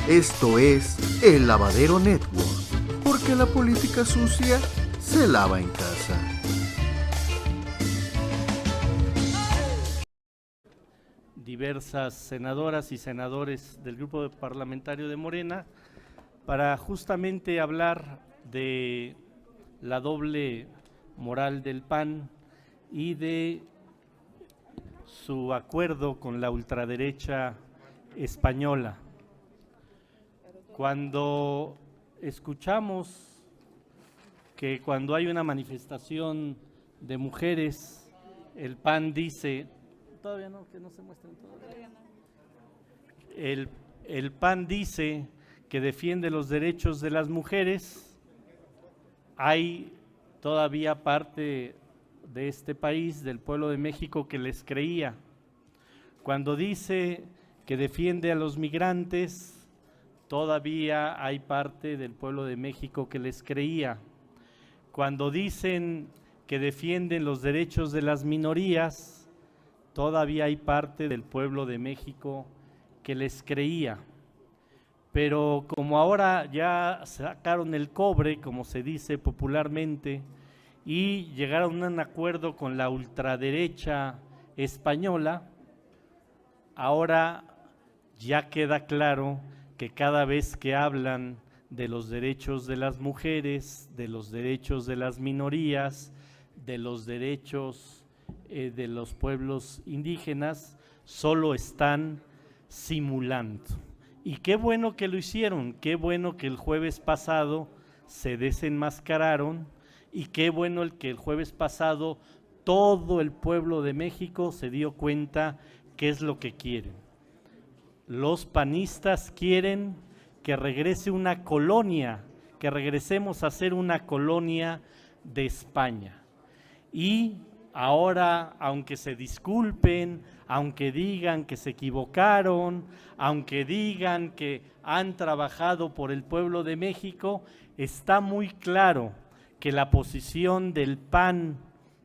Esto es El Lavadero Network, porque la política sucia se lava en casa. Diversas senadoras y senadores del grupo parlamentario de Morena para justamente hablar de la doble moral del PAN y de su acuerdo con la ultraderecha española. Cuando escuchamos que cuando hay una manifestación de mujeres, el PAN dice, todavía no, que no se muestren todavía. El PAN dice que defiende los derechos de las mujeres. Hay todavía parte de este país, del pueblo de México, que les creía. Cuando dice que defiende a los migrantes, todavía hay parte del pueblo de México que les creía. Cuando dicen que defienden los derechos de las minorías, todavía hay parte del pueblo de México que les creía. Pero como ahora ya sacaron el cobre, como se dice popularmente, y llegaron a un acuerdo con la ultraderecha española, ahora ya queda claro que cada vez que hablan de los derechos de las mujeres, de los derechos de las minorías, de los derechos de los pueblos indígenas, solo están simulando. Y qué bueno que lo hicieron, qué bueno que el jueves pasado se desenmascararon y qué bueno que el jueves pasado todo el pueblo de México se dio cuenta qué es lo que quieren. Los panistas quieren que regrese una colonia, que regresemos a ser una colonia de España. Y ahora, aunque se disculpen, aunque digan que se equivocaron, aunque digan que han trabajado por el pueblo de México, está muy claro que la posición del PAN,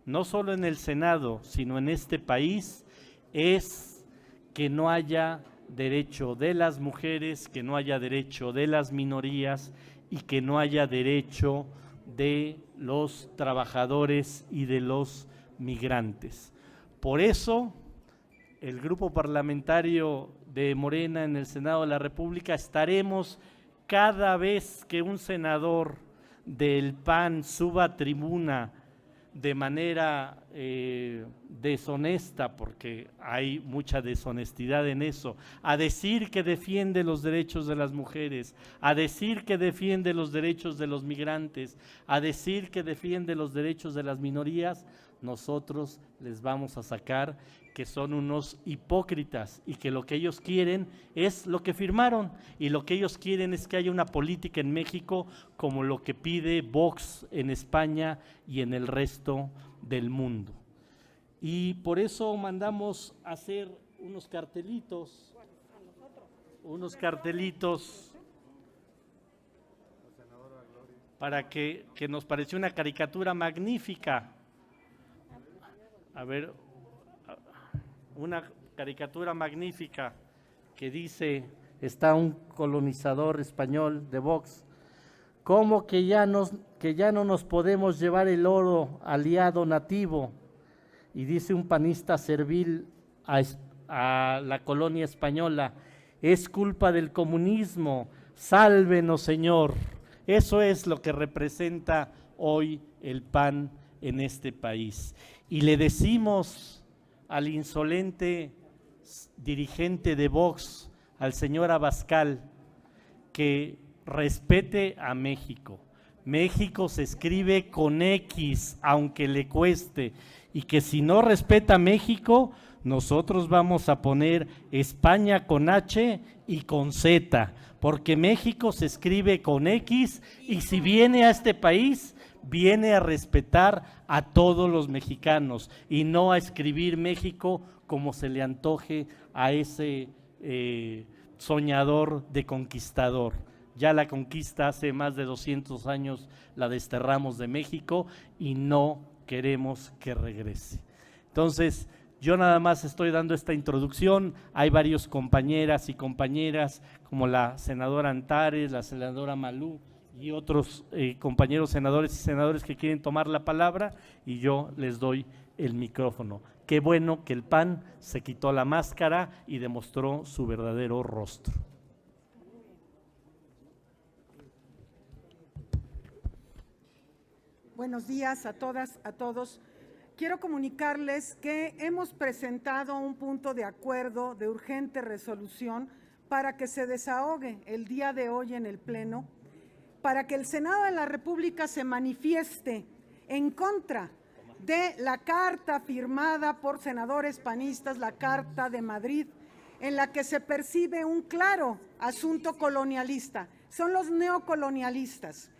no solo en el Senado, sino en este país, es que no haya derecho de las mujeres, que no haya derecho de las minorías y que no haya derecho de los trabajadores y de los migrantes. Por eso, el grupo parlamentario de Morena en el Senado de la República estaremos cada vez que un senador del PAN suba a tribuna de manera deshonesta, porque hay mucha deshonestidad en eso, a decir que defiende los derechos de las mujeres, a decir que defiende los derechos de los migrantes, a decir que defiende los derechos de las minorías, nosotros les vamos a sacar que son unos hipócritas y que lo que ellos quieren es lo que firmaron y lo que ellos quieren es que haya una política en México como lo que pide Vox en España y en el resto del mundo. Y por eso mandamos a hacer unos cartelitos para que nos pareció una caricatura magnífica. A ver, una caricatura magnífica que dice, está un colonizador español de Vox, ¿cómo que ya no nos podemos llevar el oro aliado nativo? Y dice un panista servil a la colonia española, es culpa del comunismo, sálvenos Señor. Eso es lo que representa hoy el PAN en este país. Y le decimos al insolente dirigente de Vox, al señor Abascal, que respete a México. México se escribe con X, aunque le cueste, y que si no respeta a México, nosotros vamos a poner España con H y con Z, porque México se escribe con X y si viene a este país, viene a respetar a todos los mexicanos y no a escribir México como se le antoje a ese soñador de conquistador. Ya la conquista hace más de 200 años la desterramos de México y no queremos que regrese. Entonces, Yo nada más estoy dando esta introducción, hay varios compañeras y compañeras como la senadora Antares, la senadora Malú y otros compañeros senadores y senadoras que quieren tomar la palabra y yo les doy el micrófono. Qué bueno que el PAN se quitó la máscara y demostró su verdadero rostro. Buenos días a todas, a todos. Quiero comunicarles que hemos presentado un punto de acuerdo de urgente resolución para que se desahogue el día de hoy en el Pleno, para que el Senado de la República se manifieste en contra de la carta firmada por senadores panistas, la Carta de Madrid, en la que se percibe un claro asunto colonialista. Son los neocolonialistas.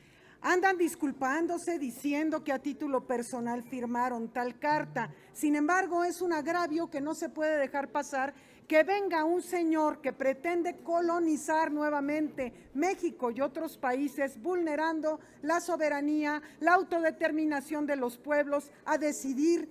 Andan disculpándose, diciendo que a título personal firmaron tal carta. Sin embargo, es un agravio que no se puede dejar pasar que venga un señor que pretende colonizar nuevamente México y otros países, vulnerando la soberanía, la autodeterminación de los pueblos, a decidir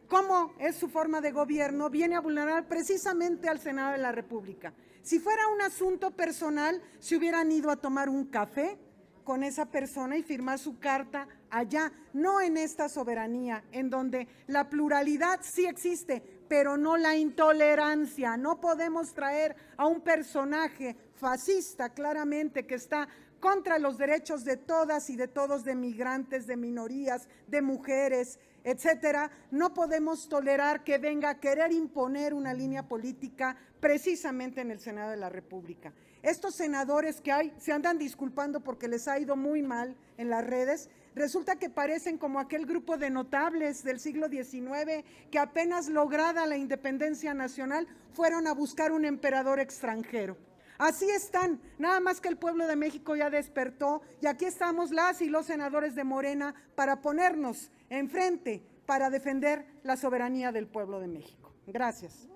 cómo es su forma de gobierno, viene a vulnerar precisamente al Senado de la República. Si fuera un asunto personal, se hubieran ido a tomar un café con esa persona y firmar su carta allá, no en esta soberanía, en donde la pluralidad sí existe, pero no la intolerancia. No podemos traer a un personaje fascista, claramente, que está contra los derechos de todas y de todos, de migrantes, de minorías, de mujeres, etcétera. No podemos tolerar que venga a querer imponer una línea política precisamente en el Senado de la República. Estos senadores que hay se andan disculpando porque les ha ido muy mal en las redes. Resulta que parecen como aquel grupo de notables del siglo XIX que apenas lograda la independencia nacional fueron a buscar un emperador extranjero. Así están, nada más que el pueblo de México ya despertó y aquí estamos las y los senadores de Morena para ponernos enfrente para defender la soberanía del pueblo de México. Gracias.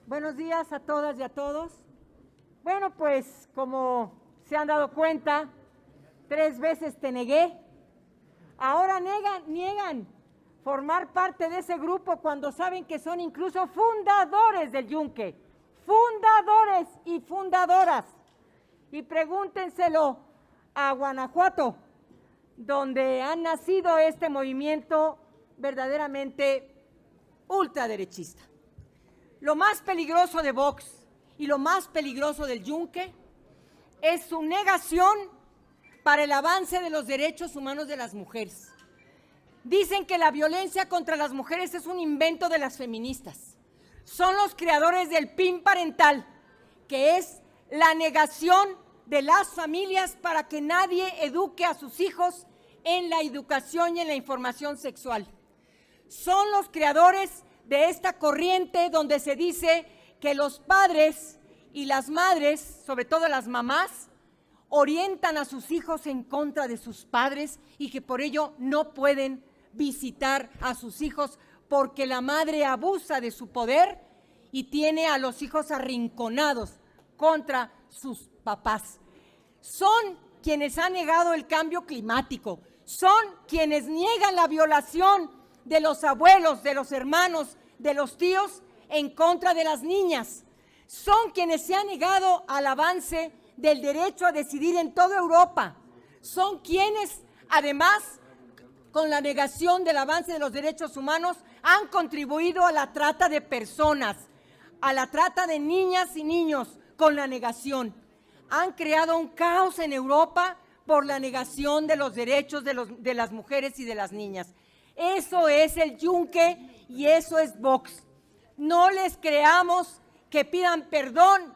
Buenos días a todas y a todos. Bueno, pues como se han dado cuenta, 3 veces te negué. Ahora niegan formar parte de ese grupo cuando saben que son incluso fundadores del Yunque. Fundadores y fundadoras. Y pregúntenselo a Guanajuato, donde ha nacido este movimiento verdaderamente ultraderechista. Lo más peligroso de Vox y lo más peligroso del Yunque es su negación para el avance de los derechos humanos de las mujeres. Dicen que la violencia contra las mujeres es un invento de las feministas. Son los creadores del PIN parental, que es la negación de las familias para que nadie eduque a sus hijos en la educación y en la información sexual. Son los creadores de esta corriente donde se dice que los padres y las madres, sobre todo las mamás, orientan a sus hijos en contra de sus padres y que por ello no pueden visitar a sus hijos porque la madre abusa de su poder y tiene a los hijos arrinconados contra sus papás. Son quienes han negado el cambio climático, son quienes niegan la violación de los abuelos, de los hermanos, de los tíos en contra de las niñas. Son quienes se han negado al avance del derecho a decidir en toda Europa. Son quienes, además, con la negación del avance de los derechos humanos, han contribuido a la trata de personas, a la trata de niñas y niños con la negación. Han creado un caos en Europa por la negación de los derechos de las mujeres y de las niñas. Eso es el Yunque y eso es Vox. No les creamos que pidan perdón,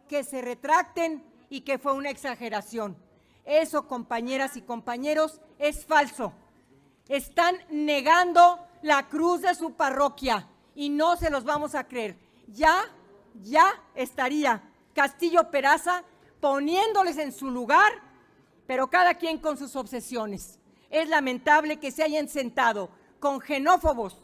que se retracten y que fue una exageración. Eso, compañeras y compañeros, es falso. Están negando la cruz de su parroquia y no se los vamos a creer. Ya estaría Castillo Peraza poniéndoles en su lugar, pero cada quien con sus obsesiones. Es lamentable que se hayan sentado con xenófobos,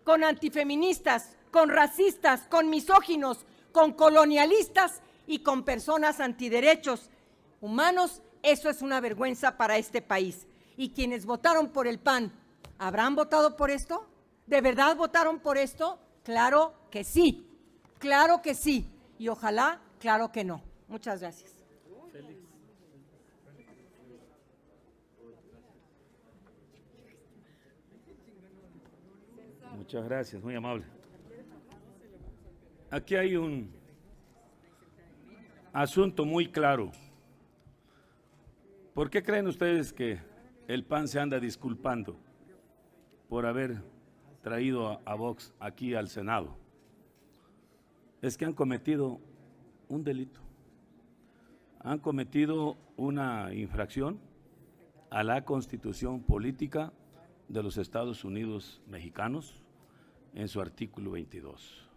con antifeministas, con racistas, con misóginos, con colonialistas y con personas antiderechos humanos eso es una vergüenza para este país. Y quienes votaron por el PAN, ¿habrán votado por esto? ¿De verdad votaron por esto? Claro que sí, y ojalá, claro que no. Muchas gracias. Muchas gracias, muy amable. Aquí hay un asunto muy claro. ¿Por qué creen ustedes que el PAN se anda disculpando por haber traído a Vox aquí al Senado? Es que han cometido un delito, han cometido una infracción a la Constitución Política de los Estados Unidos Mexicanos en su artículo 22.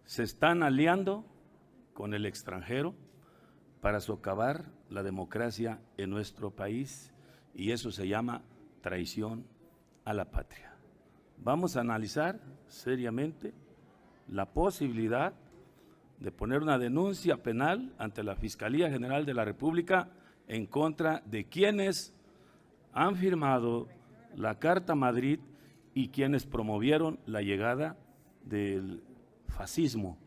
Se están aliando con el extranjero para socavar la democracia en nuestro país y eso se llama traición a la patria. Vamos a analizar seriamente la posibilidad de poner una denuncia penal ante la Fiscalía General de la República en contra de quienes han firmado la Carta Madrid y quienes promovieron la llegada del fascismo,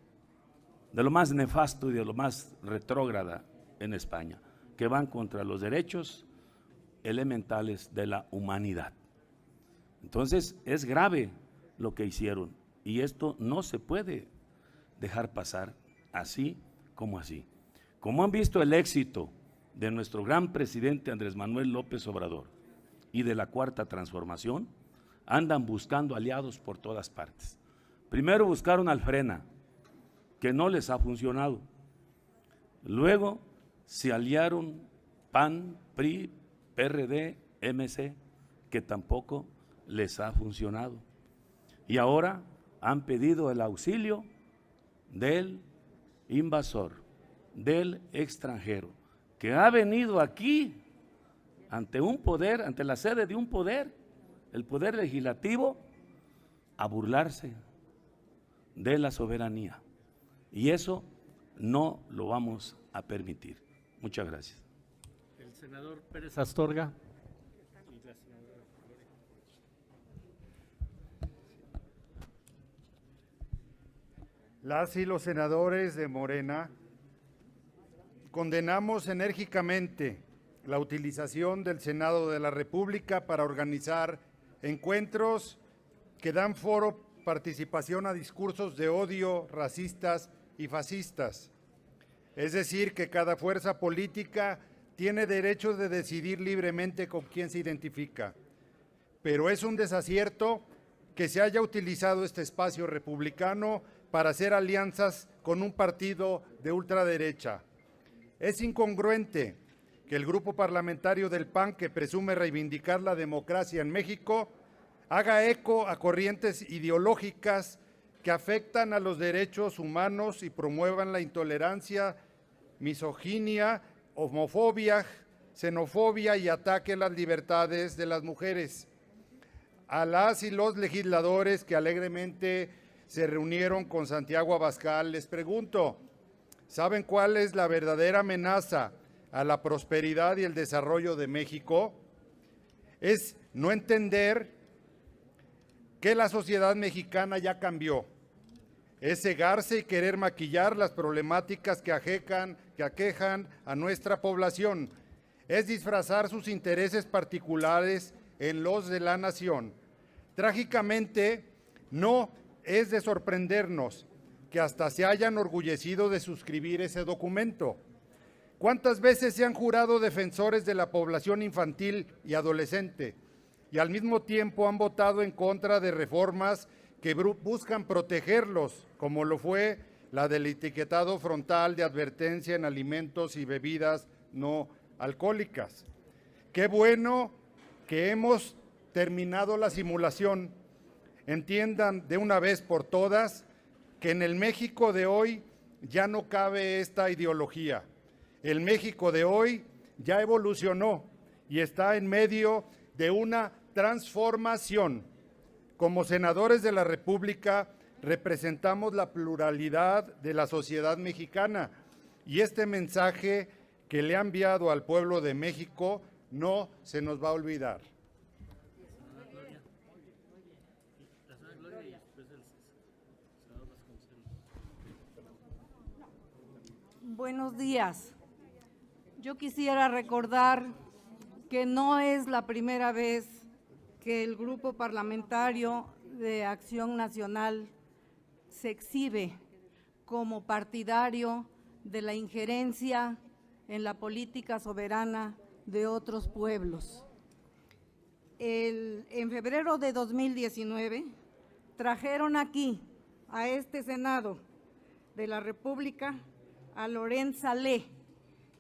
de lo más nefasto y de lo más retrógrada en España, que van contra los derechos elementales de la humanidad. Entonces, es grave lo que hicieron y esto no se puede dejar pasar así como así. Como han visto el éxito de nuestro gran presidente Andrés Manuel López Obrador y de la Cuarta Transformación, andan buscando aliados por todas partes. Primero buscaron al Frena, que no les ha funcionado. Luego se aliaron PAN, PRI, PRD, MC, que tampoco les ha funcionado. Y ahora han pedido el auxilio del invasor, del extranjero, que ha venido aquí ante un poder, ante la sede de un poder, el poder legislativo, a burlarse de la soberanía. Y eso no lo vamos a permitir. Muchas gracias. El senador Pérez Astorga. Las y los senadores de Morena condenamos enérgicamente la utilización del Senado de la República para organizar encuentros que dan foro participación a discursos de odio, racistas y fascistas. Es decir, que cada fuerza política tiene derecho de decidir libremente con quién se identifica. Pero es un desacierto que se haya utilizado este espacio republicano para hacer alianzas con un partido de ultraderecha. Es incongruente que el grupo parlamentario del PAN, que presume reivindicar la democracia en México, haga eco a corrientes ideológicas que afectan a los derechos humanos y promuevan la intolerancia, misoginia, homofobia, xenofobia y ataque a las libertades de las mujeres. A las y los legisladores que alegremente se reunieron con Santiago Abascal, les pregunto, ¿saben cuál es la verdadera amenaza a la prosperidad y el desarrollo de México? Es no entender que la sociedad mexicana ya cambió. Es cegarse y querer maquillar las problemáticas que aquejan a nuestra población. Es disfrazar sus intereses particulares en los de la nación. Trágicamente, no es de sorprendernos que hasta se hayan orgullecido de suscribir ese documento. ¿Cuántas veces se han jurado defensores de la población infantil y adolescente y al mismo tiempo han votado en contra de reformas que buscan protegerlos, como lo fue la del etiquetado frontal de advertencia en alimentos y bebidas no alcohólicas? Qué bueno que hemos terminado la simulación. Entiendan de una vez por todas que en el México de hoy ya no cabe esta ideología. El México de hoy ya evolucionó y está en medio de una transformación. Como senadores de la República representamos la pluralidad de la sociedad mexicana y este mensaje que le ha enviado al pueblo de México no se nos va a olvidar. Buenos días. Yo quisiera recordar que no es la primera vez que el Grupo Parlamentario de Acción Nacional se exhibe como partidario de la injerencia en la política soberana de otros pueblos. En febrero de 2019 trajeron aquí, a este Senado de la República, a Laurent Saleh,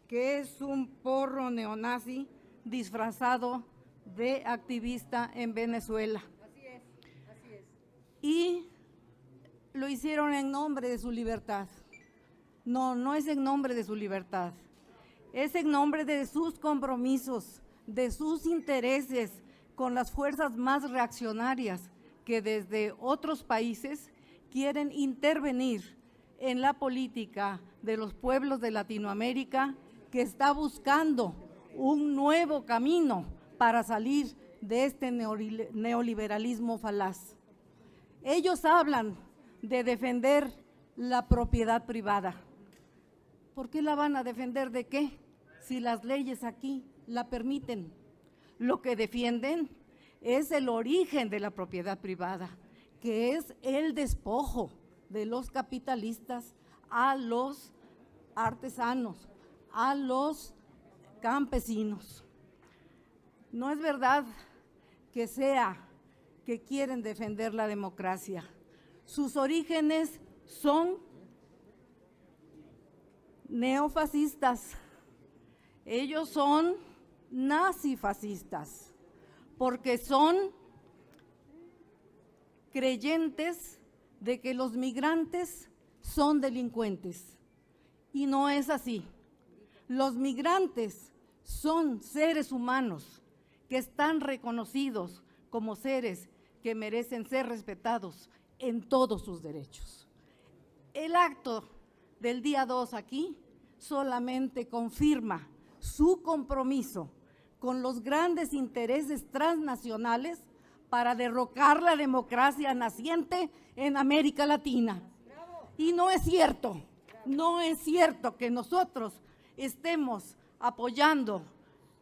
que es un porro neonazi disfrazado de activista en Venezuela. Así es, así es. Y lo hicieron en nombre de su libertad. No, no es en nombre de su libertad. Es en nombre de sus compromisos, de sus intereses con las fuerzas más reaccionarias que desde otros países quieren intervenir en la política de los pueblos de Latinoamérica, que está buscando un nuevo camino para salir de este neoliberalismo falaz. Ellos hablan de defender la propiedad privada. ¿Por qué la van a defender de qué? Si las leyes aquí la permiten. Lo que defienden es el origen de la propiedad privada, que es el despojo de los capitalistas a los artesanos, a los campesinos. No es verdad que quieren defender la democracia. Sus orígenes son neofascistas. Ellos son nazifascistas, porque son creyentes de que los migrantes son delincuentes. Y no es así. Los migrantes son seres humanos que están reconocidos como seres que merecen ser respetados en todos sus derechos. El acto del día 2 aquí solamente confirma su compromiso con los grandes intereses transnacionales para derrocar la democracia naciente en América Latina. Y no es cierto que nosotros estemos apoyando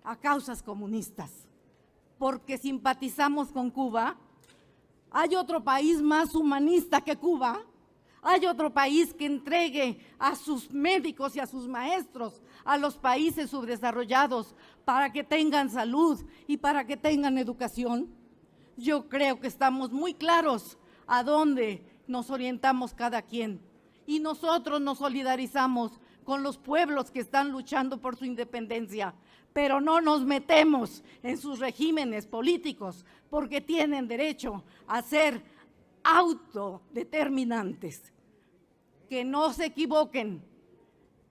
a causas comunistas, porque simpatizamos con Cuba. ¿Hay otro país más humanista que Cuba? ¿Hay otro país que entregue a sus médicos y a sus maestros a los países subdesarrollados para que tengan salud y para que tengan educación? Yo creo que estamos muy claros a dónde nos orientamos cada quien, y nosotros nos solidarizamos con los pueblos que están luchando por su independencia, pero no nos metemos en sus regímenes políticos porque tienen derecho a ser autodeterminantes. Que no se equivoquen,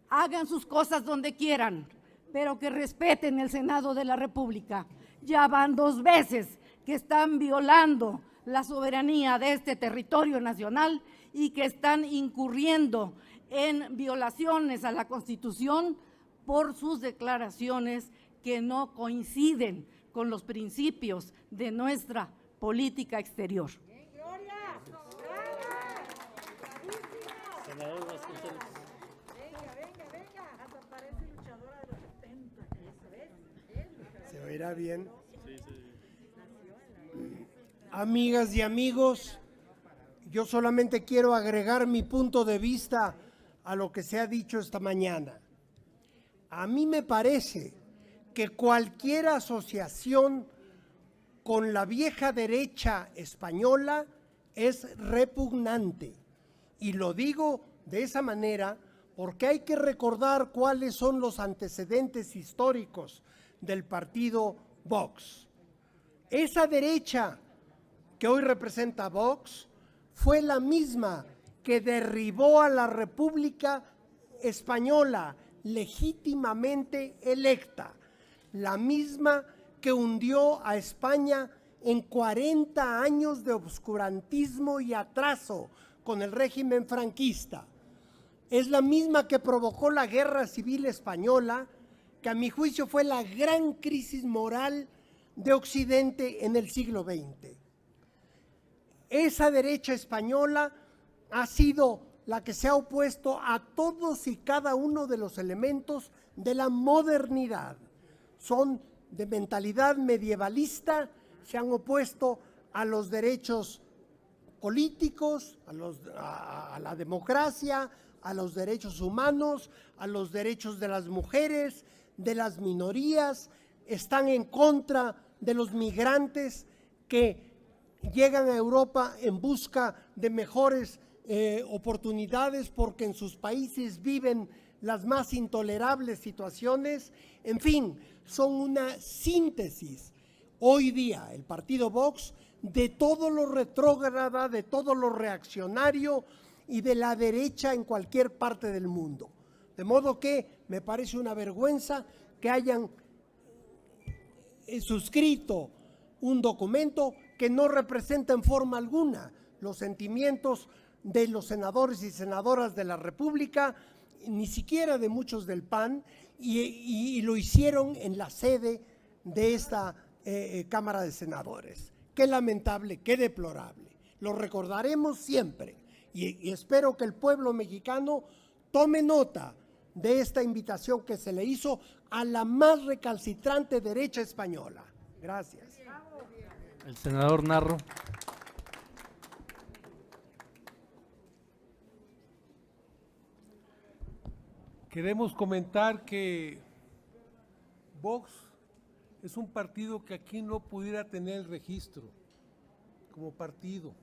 hagan sus cosas donde quieran, pero que respeten el Senado de la República. Ya van 2 veces que están violando la soberanía de este territorio nacional y que están incurriendo en violaciones a la Constitución por sus declaraciones que no coinciden con los principios de nuestra política exterior. ¿Se oirá bien? Amigas y amigos, yo solamente quiero agregar mi punto de vista a lo que se ha dicho esta mañana. A mí me parece que cualquier asociación con la vieja derecha española es repugnante. Y lo digo de esa manera porque hay que recordar cuáles son los antecedentes históricos del partido Vox. Esa derecha que hoy representa Vox fue la misma que derribó a la República Española legítimamente electa, la misma que hundió a España en 40 años de obscurantismo y atraso con el régimen franquista. Es la misma que provocó la Guerra Civil Española que a mi juicio fue la gran crisis moral de Occidente en el siglo XX. Esa derecha española ha sido la que se ha opuesto a todos y cada uno de los elementos de la modernidad. Son de mentalidad medievalista, se han opuesto a los derechos políticos, a la democracia, a los derechos humanos, a los derechos de las mujeres, de las minorías, están en contra de los migrantes que llegan a Europa en busca de mejores oportunidades porque en sus países viven las más intolerables situaciones. En fin, son una síntesis hoy día el partido Vox de todo lo retrógrada, de todo lo reaccionario y de la derecha en cualquier parte del mundo. De modo que me parece una vergüenza que hayan suscrito un documento que no representa en forma alguna los sentimientos de los senadores y senadoras de la República, ni siquiera de muchos del PAN, y lo hicieron en la sede de esta Cámara de Senadores. Qué lamentable, qué deplorable. Lo recordaremos siempre y espero que el pueblo mexicano tome nota de esta invitación que se le hizo a la más recalcitrante derecha española. Gracias. El senador Narro. Queremos comentar que Vox es un partido que aquí no pudiera tener el registro como partido,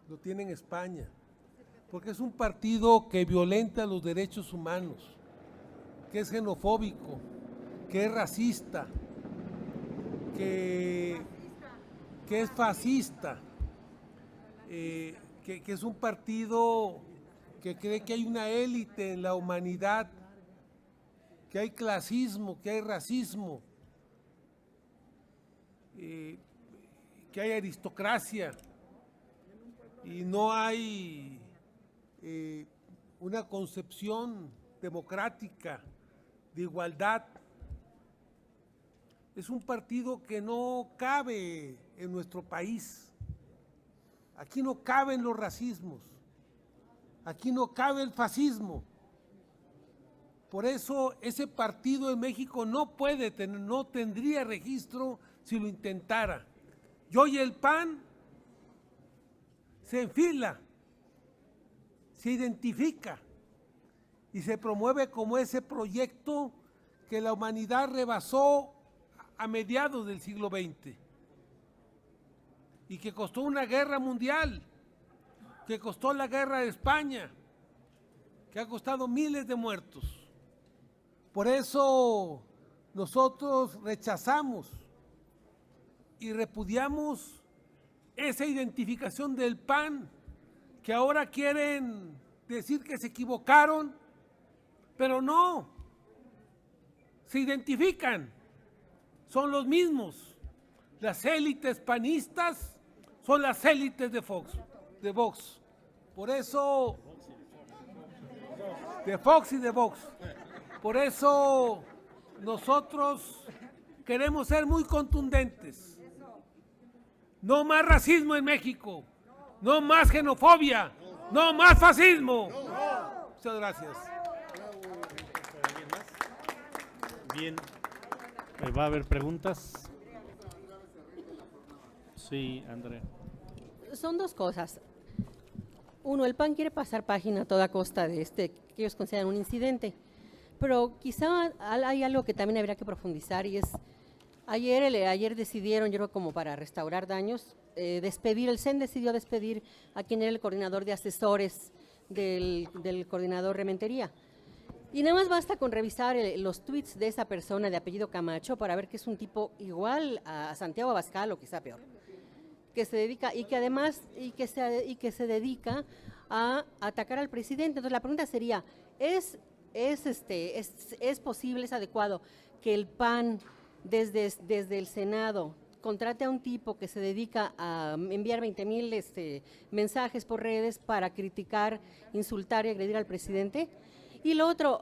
lo tiene en España, porque es un partido que violenta los derechos humanos, que es xenofóbico, que es racista, que es fascista, que es un partido que cree que hay una élite en la humanidad, que hay clasismo, que hay racismo, que hay aristocracia y no hay una concepción democrática de igualdad. Es un partido que no cabe en nuestro país. Aquí no caben los racismos, aquí no cabe el fascismo. Por eso ese partido en México no puede tener, no tendría registro si lo intentara. Y hoy el PAN se enfila, se identifica y se promueve como ese proyecto que la humanidad rebasó a mediados del siglo XX y que costó una guerra mundial, que costó la guerra de España, que ha costado miles de muertos. Por eso nosotros rechazamos y repudiamos esa identificación del PAN, que ahora quieren decir que se equivocaron, pero no, se identifican, son los mismos. Las élites panistas son las élites de Vox. Por eso, de Fox y de Vox. Por eso nosotros queremos ser muy contundentes. No más racismo en México, no más xenofobia, no más fascismo. Muchas gracias. Bien, ¿va a haber preguntas? Sí, Andrea. Son dos cosas. Uno, el PAN quiere pasar página a toda costa de que ellos consideran un incidente, pero quizá hay algo que también habría que profundizar y es, ayer decidieron, yo creo como para restaurar daños, despedir, el CEN decidió despedir a quien era el coordinador de asesores del coordinador Rementería. Y nada más basta con revisar los tweets de esa persona de apellido Camacho para ver que es un tipo igual a Santiago Abascal o quizá peor, que se dedica y que además se dedica a atacar al presidente. Entonces la pregunta sería, ¿es posible, es adecuado que el PAN desde el Senado contrate a un tipo que se dedica a enviar 20,000 mensajes por redes para criticar, insultar y agredir al presidente? Y lo otro,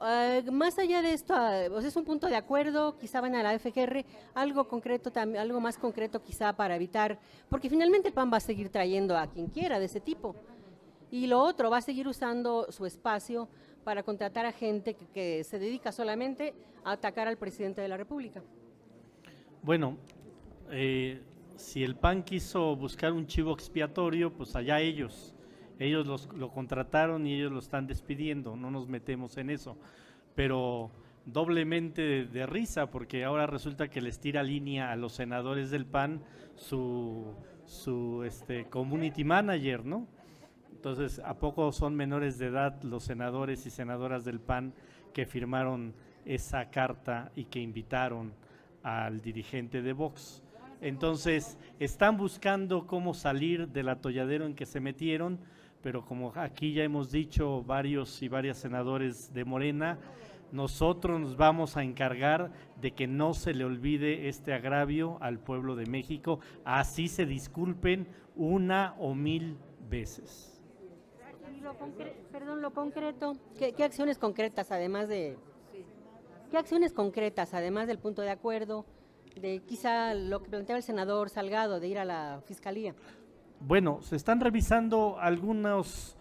más allá de esto, o sea, es un punto de acuerdo, quizá van a la FGR, algo concreto, algo más concreto quizá para evitar, porque finalmente el PAN va a seguir trayendo a quien quiera de ese tipo. Y lo otro, va a seguir usando su espacio para contratar a gente que se dedica solamente a atacar al presidente de la República. Bueno, si el PAN quiso buscar un chivo expiatorio, pues allá ellos. Ellos lo contrataron y ellos lo están despidiendo, no nos metemos en eso. Pero doblemente de risa, porque ahora resulta que les tira línea a los senadores del PAN su community manager, ¿no? Entonces, ¿a poco son menores de edad los senadores y senadoras del PAN que firmaron esa carta y que invitaron al dirigente de Vox? Entonces, están buscando cómo salir del atolladero en que se metieron, pero como aquí ya hemos dicho varios y varias senadores de Morena, nosotros nos vamos a encargar de que no se le olvide este agravio al pueblo de México, así se disculpen 1 o 1000 veces. Perdón, lo concreto, ¿qué acciones concretas además de... ¿Qué acciones concretas, además del punto de acuerdo, de quizá lo que planteaba el senador Salgado, de ir a la Fiscalía? Bueno, se están revisando algunas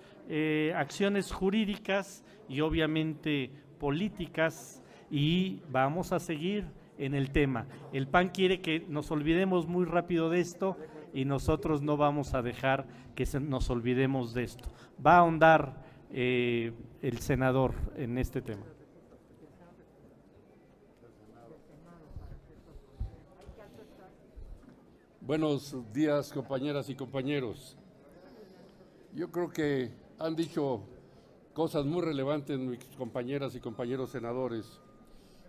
acciones jurídicas y obviamente políticas y vamos a seguir en el tema. El PAN quiere que nos olvidemos muy rápido de esto y nosotros no vamos a dejar que nos olvidemos de esto. Va a ahondar el senador en este tema. Buenos días, compañeras y compañeros. Yo creo que han dicho cosas muy relevantes mis compañeras y compañeros senadores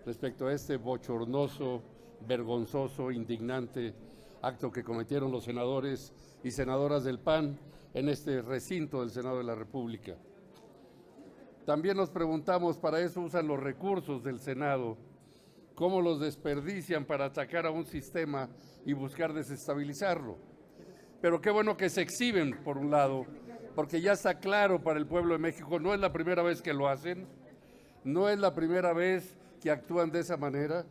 respecto a este bochornoso, vergonzoso, indignante acto que cometieron los senadores y senadoras del PAN en este recinto del Senado de la República. También nos preguntamos, para eso usan los recursos del Senado, cómo los desperdician para atacar a un sistema y buscar desestabilizarlo. Pero qué bueno que se exhiben, por un lado, porque ya está claro para el pueblo de México, no es la primera vez que lo hacen, no es la primera vez que actúan de esa manera.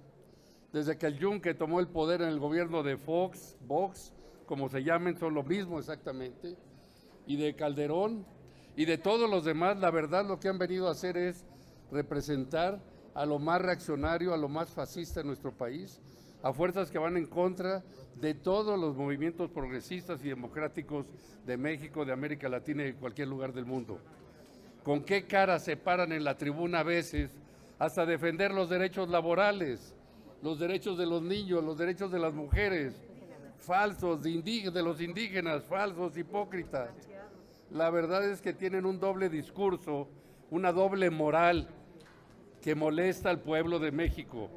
Desde que el Yunque tomó el poder en el gobierno de Vox, como se llamen, son lo mismo exactamente, y de Calderón, y de todos los demás, la verdad lo que han venido a hacer es representar a lo más reaccionario, a lo más fascista en nuestro país, a fuerzas que van en contra de todos los movimientos progresistas y democráticos de México, de América Latina y de cualquier lugar del mundo. ¿Con qué cara se paran en la tribuna a veces hasta defender los derechos laborales, los derechos de los niños, los derechos de las mujeres? Falsos, de los indígenas, falsos, hipócritas. La verdad es que tienen un doble discurso, una doble moral que molesta al pueblo de México.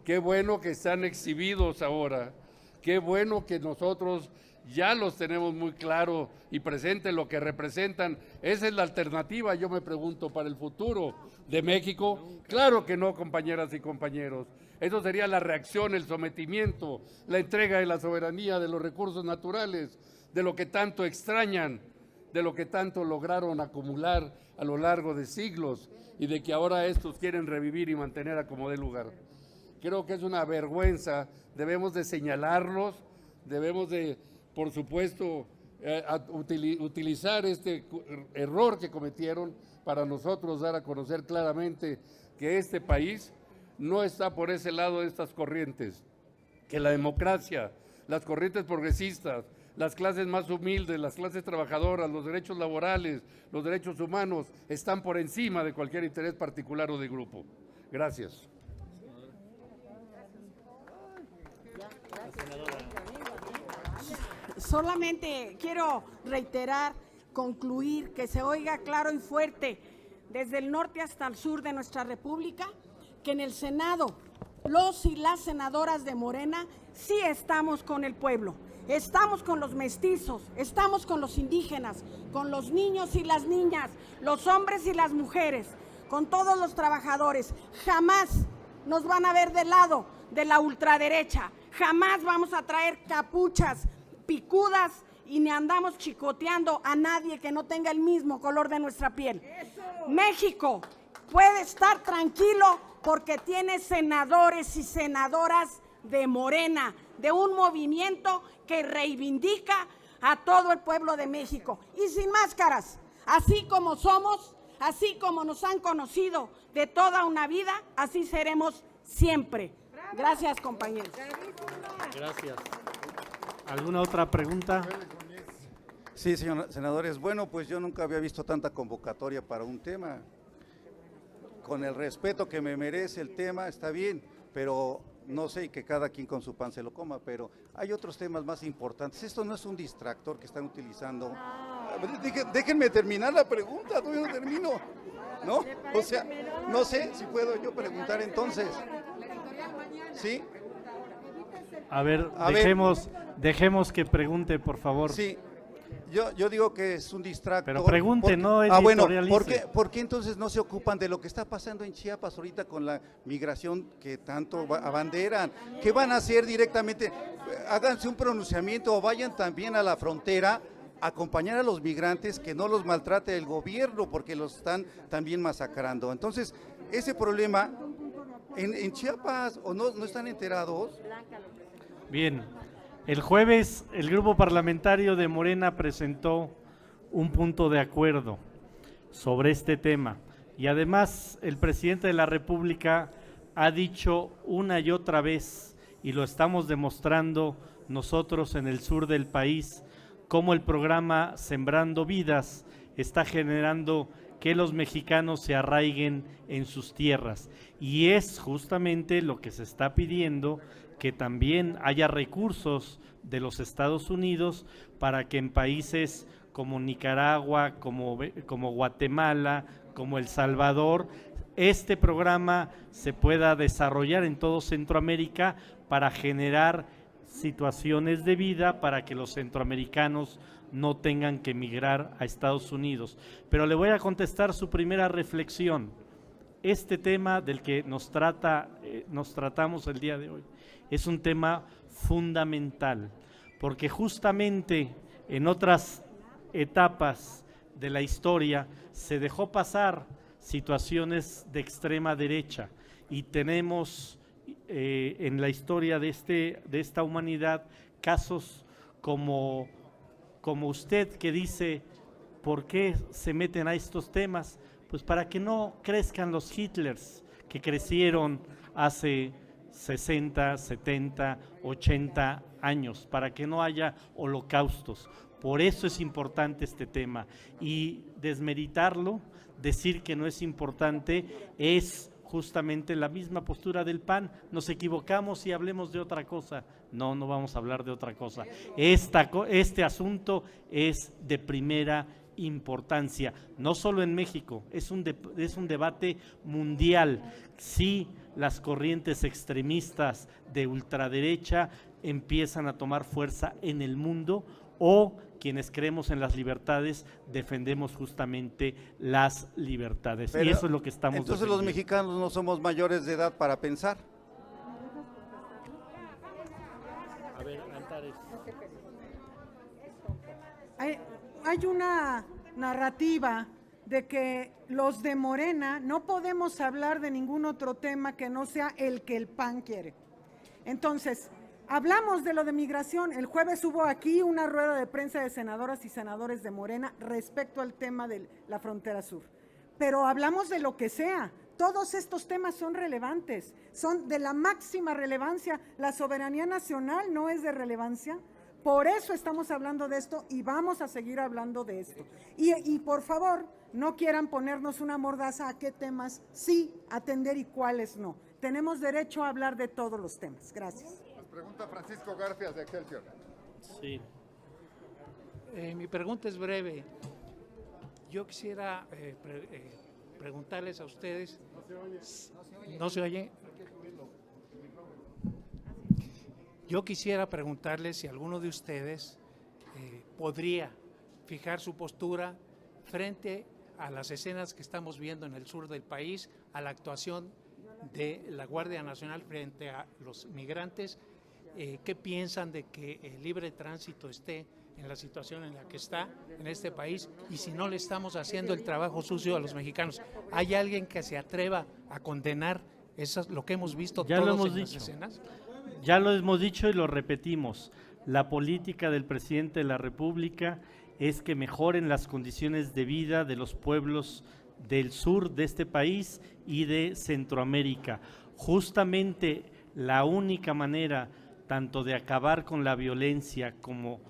Qué bueno que están exhibidos ahora, qué bueno que nosotros ya los tenemos muy claro y presente lo que representan. ¿Esa es la alternativa, yo me pregunto, para el futuro de México? Claro que no, compañeras y compañeros. Eso sería la reacción, el sometimiento, la entrega de la soberanía, de los recursos naturales, de lo que tanto extrañan, de lo que tanto lograron acumular a lo largo de siglos y de que ahora estos quieren revivir y mantener a como dé lugar. Creo que es una vergüenza, debemos de señalarlos, debemos de, por supuesto, utilizar este error que cometieron para nosotros dar a conocer claramente que este país no está por ese lado de estas corrientes, que la democracia, las corrientes progresistas, las clases más humildes, las clases trabajadoras, los derechos laborales, los derechos humanos, están por encima de cualquier interés particular o de grupo. Gracias. Solamente quiero reiterar, concluir, que se oiga claro y fuerte desde el norte hasta el sur de nuestra República, que en el Senado los y las senadoras de Morena sí estamos con el pueblo, estamos con los mestizos, estamos con los indígenas, con los niños y las niñas, los hombres y las mujeres, con todos los trabajadores. Jamás nos van a ver del lado de la ultraderecha, jamás vamos a traer capuchas picudas y ni andamos chicoteando a nadie que no tenga el mismo color de nuestra piel. ¡Eso! México puede estar tranquilo porque tiene senadores y senadoras de Morena, de un movimiento que reivindica a todo el pueblo de México. Y sin máscaras, así como somos, así como nos han conocido de toda una vida, así seremos siempre. Gracias, compañeros. Gracias. ¿Alguna otra pregunta? Sí, señor senadores. Bueno, pues yo nunca había visto tanta convocatoria para un tema. Con el respeto que me merece el tema, está bien, pero no sé, que cada quien con su pan se lo coma, pero hay otros temas más importantes. Esto no es un distractor que están utilizando. Déjenme terminar la pregunta, todavía no termino. ¿No? O sea, no sé si puedo yo preguntar entonces. ¿Sí? A ver, dejemos que pregunte, por favor. Sí, yo digo que es un distractor. Pero pregunte, no editorialice. Bueno, ¿por qué entonces no se ocupan de lo que está pasando en Chiapas ahorita con la migración que tanto abanderan? ¿Qué van a hacer directamente? Háganse un pronunciamiento o vayan también a la frontera a acompañar a los migrantes, que no los maltrate el gobierno porque los están también masacrando. Entonces, ese problema en Chiapas, ¿o no están enterados? Bien, el jueves el grupo parlamentario de Morena presentó un punto de acuerdo sobre este tema y además el presidente de la República ha dicho una y otra vez, y lo estamos demostrando nosotros en el sur del país, cómo el programa Sembrando Vidas está generando que los mexicanos se arraiguen en sus tierras, y es justamente lo que se está pidiendo, que también haya recursos de los Estados Unidos para que en países como Nicaragua, como Guatemala, como El Salvador, este programa se pueda desarrollar en todo Centroamérica para generar situaciones de vida para que los centroamericanos no tengan que emigrar a Estados Unidos. Pero le voy a contestar su primera reflexión. Este tema del que nos tratamos el día de hoy es un tema fundamental, porque justamente en otras etapas de la historia se dejó pasar situaciones de extrema derecha y tenemos en la historia de esta humanidad casos como usted, que dice, ¿por qué se meten a estos temas? Pues para que no crezcan los Hitlers que crecieron hace 60, 70, 80 años, para que no haya holocaustos. Por eso es importante este tema, y desmeritarlo, decir que no es importante, es justamente la misma postura del PAN. Nos equivocamos y hablemos de otra cosa. No vamos a hablar de otra cosa. Este asunto es de primera importancia, no solo en México, es un debate mundial. Si las corrientes extremistas de ultraderecha empiezan a tomar fuerza en el mundo, o quienes creemos en las libertades defendemos justamente las libertades. Pero, y eso es lo que estamos entonces defendiendo. Los mexicanos no somos mayores de edad para pensar. A ver, Antares. Hay una narrativa de que los de Morena no podemos hablar de ningún otro tema que no sea el que el PAN quiere. Entonces, hablamos de lo de migración. El jueves hubo aquí una rueda de prensa de senadoras y senadores de Morena respecto al tema de la frontera sur. Pero hablamos de lo que sea. Todos estos temas son relevantes, son de la máxima relevancia. La soberanía nacional no es de relevancia. Por eso estamos hablando de esto y vamos a seguir hablando de esto. Y por favor, no quieran ponernos una mordaza a qué temas sí atender y cuáles no. Tenemos derecho a hablar de todos los temas. Gracias. Pregunta Francisco Garfias de Excelsior. Sí. Mi pregunta es breve. Yo quisiera preguntarles a ustedes. ¿No se oye? Yo quisiera preguntarles si alguno de ustedes podría fijar su postura frente a las escenas que estamos viendo en el sur del país, a la actuación de la Guardia Nacional frente a los migrantes. ¿Qué piensan de que el libre tránsito esté en la situación en la que está en este país y si no le estamos haciendo el trabajo sucio a los mexicanos. ¿Hay alguien que se atreva a condenar lo que hemos visto Ya lo todos hemos en las dicho. escenas? Ya lo hemos dicho y lo repetimos. La política del presidente de la República es que mejoren las condiciones de vida de los pueblos del sur de este país y de Centroamérica. Justamente la única manera tanto de acabar con la violencia como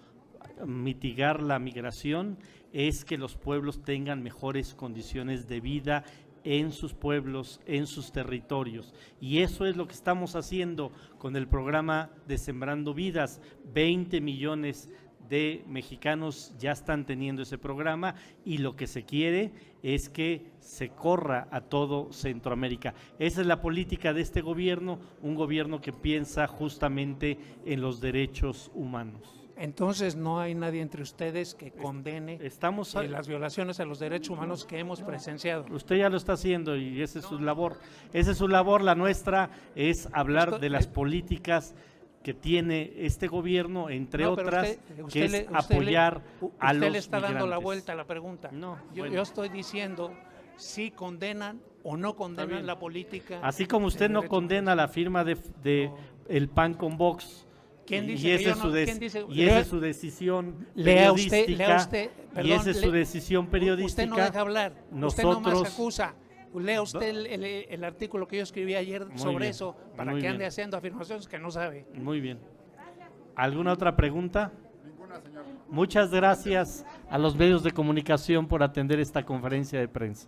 mitigar la migración es que los pueblos tengan mejores condiciones de vida en sus pueblos, en sus territorios. Y eso es lo que estamos haciendo con el programa de Sembrando Vidas. 20 millones de mexicanos ya están teniendo ese programa y lo que se quiere es que se corra a todo Centroamérica. Esa es la política de este gobierno, un gobierno que piensa justamente en los derechos humanos. Entonces no hay nadie entre ustedes que condene las violaciones a los derechos humanos que hemos presenciado. Usted ya lo está haciendo y esa es su labor. Esa es su labor, la nuestra es hablar de las políticas que tiene este gobierno, entre otras, que es apoyar a los Usted le está dando la migrantes. vuelta a la pregunta. No, yo estoy diciendo si condenan o no condenan la política. Así como usted de no derechos condena la firma de el PAN con Vox, ¿Quién dice y que esa yo es su no- quién dice- y esa es su decisión Lea periodística, usted, y perdón, esa es su decisión periodística. Usted no deja hablar, usted Nosotros nomás acusa. Lea usted el artículo que yo escribí ayer Muy sobre bien, eso, para muy que ande bien. haciendo afirmaciones que no sabe. Muy bien. ¿Alguna otra pregunta? Muchas gracias a los medios de comunicación por atender esta conferencia de prensa.